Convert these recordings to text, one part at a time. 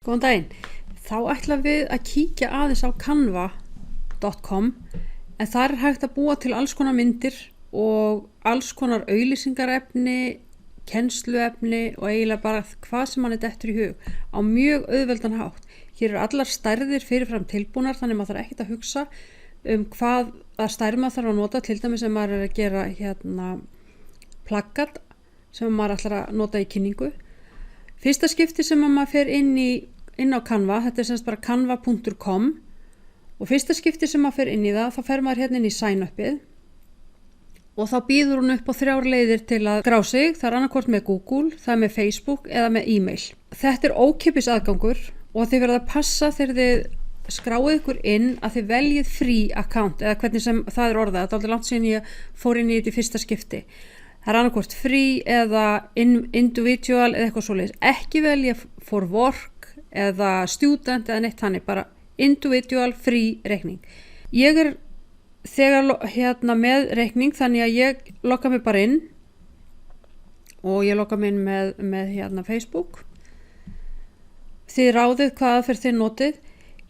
Góðan daginn. Þá ætlum við að kíkja aðeins á canva.com en þar hægt að búa til alls konar myndir og alls konar auglýsingarefni, kennsluefni og eiginlega bara hvað sem manni dettur í hug á mjög auðveldan hátt. Hér eru allar stærðir fyrirfram tilbúnar þannig maður þarf ekkert að hugsa hvaða stærð maður þarf að nota, til dæmis sem maður er að gera plaggat sem maður ætlar að nota í kynningu. Fyrsta skipti sem maður fer inn á Canva, þetta er semst bara canva.com og fyrsta skipti sem maður fer inn í það, þá fer maður hérna inn í sign-upið og þá býður hún upp á 3 leiðir til að skrá sig. Það er annarkvort með Google, það er með Facebook eða með e-mail. Þetta er ókeypis aðgangur og þið verða að passa þegar þið skráið ykkur inn að þið veljið free account eða hvernig sem það er orðað. Þetta er aldrei langt síðan ég fór inn í þetta í fyrsta skipti. Það er annarkvort free eða individual eða eitthvað svoleiðis. Ekki velja for work eða student eða neitt þannig, bara individual free reikning. Ég er þegar með reikning þannig að ég logga mig bara inn og ég logga mig inn með Facebook. Þið ráðið hvað aðferð þið notið.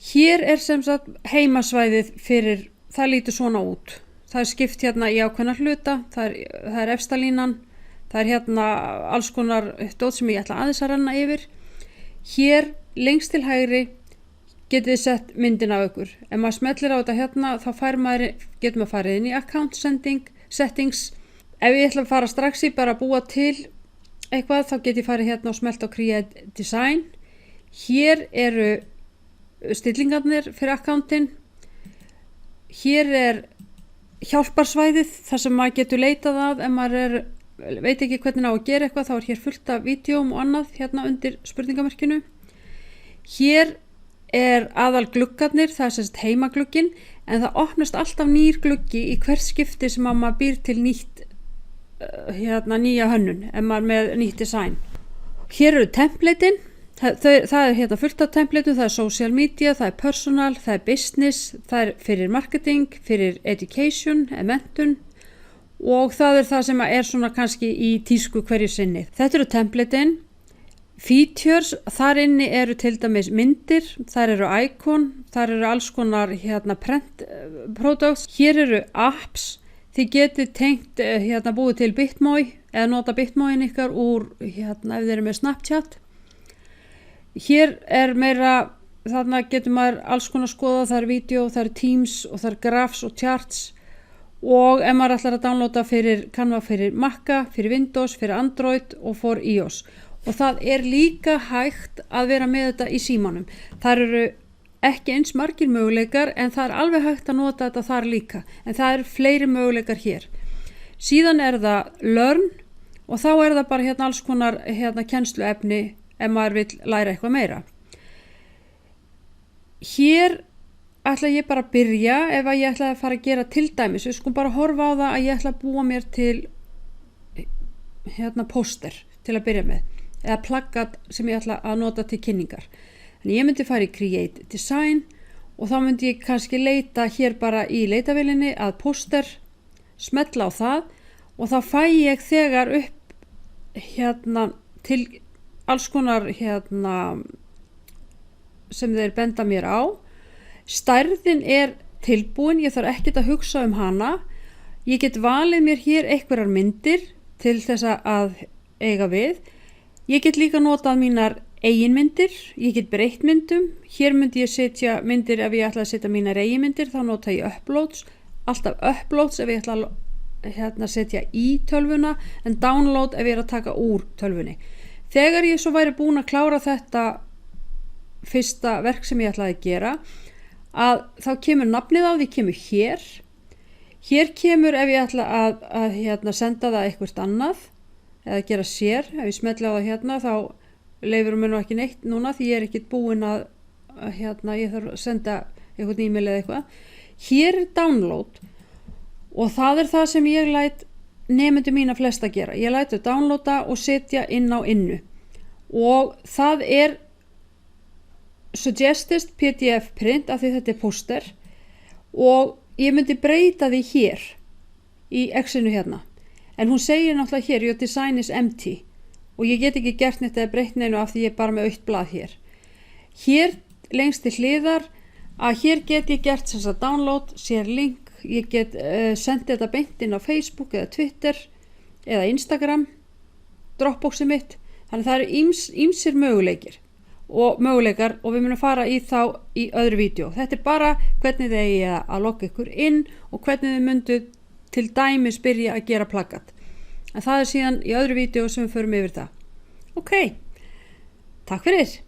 Hér er sem sagt heimasvæðið fyrir, það lítur svona út. Það er skipt hérna í ákveðna hluta, það er efsta línan, það er hérna alls konar dót sem ég ætla aðeins að renna yfir. Hér lengst til hægri getið þið sett myndina af ykkur. Ef maður smellir á þetta hérna þá getur maður farið inn í account settings. Ef ég ætla að fara strax í bara að búa til eitthvað þá get ég farið hérna og smelt á create design. Hér eru stillingarnir fyrir accountin. Hér er hjálparsvæðið þar sem maður getur leitað að ef maður veit ekki hvernig á að gera eitthvað, þá er hér fullt af vídeóm og annað hérna undir spurningamerkinu. Hér er aðal gluggarnir, það er semst heimaglugginn, en það opnast alltaf nýr gluggi í hvert skipti sem að maður býr til nýja hönnun, ef maður með nýtt design. Hér eru templatein. Það er hérna fullt af templateum, það er social media, það er personal, það er business, það er fyrir marketing, fyrir education, menntun og það er það sem er svona kannski í tísku hverju sinni. Þetta eru templatein. Features, þar inni eru til dæmis myndir, þar eru icon, þar eru alls konar print products. Hér eru apps, þið getið tengt búið til Bitmoji eða nota Bitmojin ykkar úr ef þið eru með Snapchat. Hér er meira, þarna getur maður alls konar skoða, það er vídeo, það er Teams og það er graphs og charts og ef maður ætlar að downloada fyrir Canva fyrir Maca, fyrir Windows, fyrir Android og for iOS. Og það er líka hægt að vera með þetta í símanum. Það eru ekki eins margir möguleikar en það er alveg hægt að nota þetta þar líka. En það eru fleiri möguleikar hér. Síðan er það Learn og þá er það bara alls konar kennsluefni ef maður vill læra eitthvað meira. Hér ætla ég bara að byrja ef ég ætla að fara að gera til dæmis. Við skulum bara horfa á það að ég ætla að búa mér til póster til að byrja með eða plaggat sem ég ætla að nota til kynningar. En ég myndi fara í create design og þá myndi ég kannski leita hér bara í leitavélinni að póster, smetla á það og þá fæ ég þegar upp til alls konar sem þeir benda mér á. Stærðin er tilbúin, ég þarf ekkert að hugsa um hana. Ég get valið mér hér einhverjar myndir til þess að eiga við. Ég get líka notað mínar eigin myndir, ég get breytt myndum. Hér myndi ég setja myndir ef ég ætla að setja mínar eigin myndir, þá nota ég uploads, alltaf uploads ef ég ætla að setja í tölvuna en download ef ég er að taka úr tölvunni. Þegar ég svo væri búin að klára þetta fyrsta verk sem ég ætlaði að gera, að þá kemur nafnið á því, kemur hér. Hér kemur ef ég ætla að senda það eitthvað annað eða gera share. Ef ég smetla á það þá leifur mér nú ekki neitt núna því ég er ekkert búin að ég þarf að senda eitthvað e-mail eða eitthvað. Hér er download og það er það sem ég læt nemendur mína flest að gera. Ég læt þau downloada og setja inn á innu og það er suggested PDF print af því þetta er póster og ég myndi breyta því hér í X-inu en hún segir náttúrulega hér your design is empty og ég get ekki gert neitt eða breytt neinu af því ég er bara með autt blað hér. Hér lengst til hliðar að hér get ég gert sem sagt download, share link, ég get sendið þetta beint inn á Facebook eða Twitter eða Instagram, Dropboxið mitt. Þannig það eru ýmsir möguleikar og við munum fara í þá í öðru vídeo. Þetta bara hvernig þið eigi að logga ykkur inn og hvernig þið myndu til dæmis byrja að gera plakat. En það síðan í öðru vídeo sem við förum yfir það. Ok, takk fyrir.